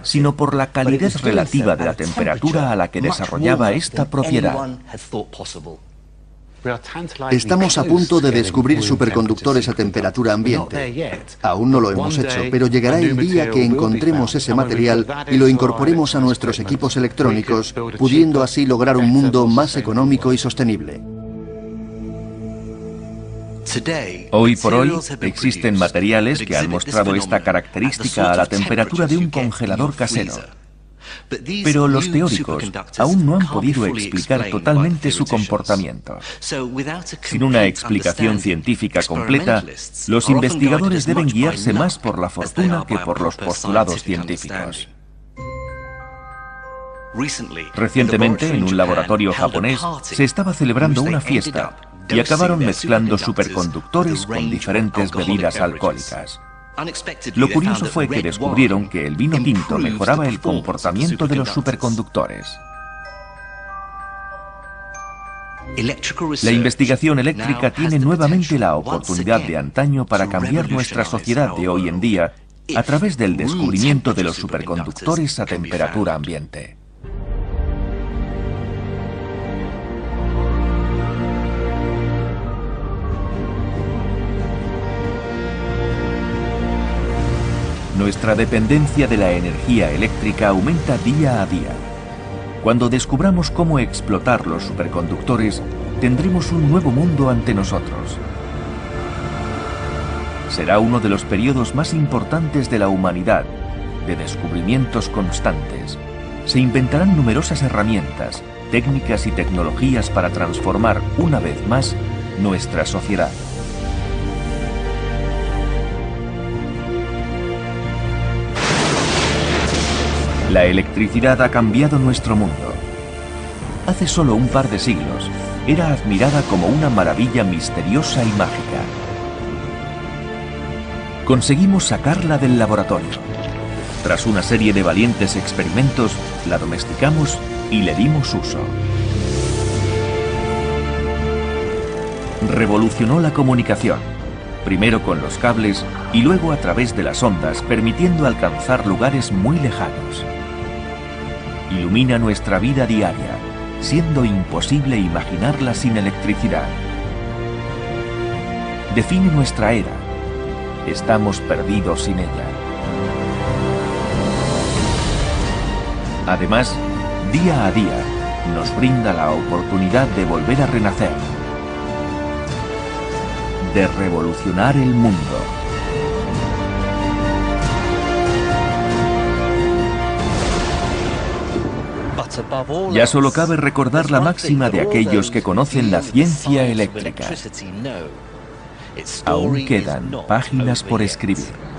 sino por la calidez relativa de la temperatura a la que desarrollaba esta propiedad. Estamos a punto de descubrir superconductores a temperatura ambiente. Aún no lo hemos hecho, pero llegará el día que encontremos ese material y lo incorporemos a nuestros equipos electrónicos, pudiendo así lograr un mundo más económico y sostenible. Hoy por hoy existen materiales que han mostrado esta característica a la temperatura de un congelador casero. Pero los teóricos aún no han podido explicar totalmente su comportamiento. Sin una explicación científica completa, los investigadores deben guiarse más por la fortuna que por los postulados científicos. Recientemente, en un laboratorio japonés, se estaba celebrando una fiesta y acabaron mezclando superconductores con diferentes bebidas alcohólicas. Lo curioso fue que descubrieron que el vino tinto mejoraba el comportamiento de los superconductores. La investigación eléctrica tiene nuevamente la oportunidad de antaño para cambiar nuestra sociedad de hoy en día a través del descubrimiento de los superconductores a temperatura ambiente. Nuestra dependencia de la energía eléctrica aumenta día a día. Cuando descubramos cómo explotar los superconductores, tendremos un nuevo mundo ante nosotros. Será uno de los periodos más importantes de la humanidad, de descubrimientos constantes. Se inventarán numerosas herramientas, técnicas y tecnologías para transformar una vez más nuestra sociedad. La electricidad ha cambiado nuestro mundo. Hace solo un par de siglos, era admirada como una maravilla misteriosa y mágica. Conseguimos sacarla del laboratorio. Tras una serie de valientes experimentos, la domesticamos y le dimos uso. Revolucionó la comunicación, primero con los cables y luego a través de las ondas, permitiendo alcanzar lugares muy lejanos. Ilumina nuestra vida diaria, siendo imposible imaginarla sin electricidad. Define nuestra era. Estamos perdidos sin ella. Además, día a día, nos brinda la oportunidad de volver a renacer, de revolucionar el mundo. Ya solo cabe recordar la máxima de aquellos que conocen la ciencia eléctrica. Aún quedan páginas por escribir.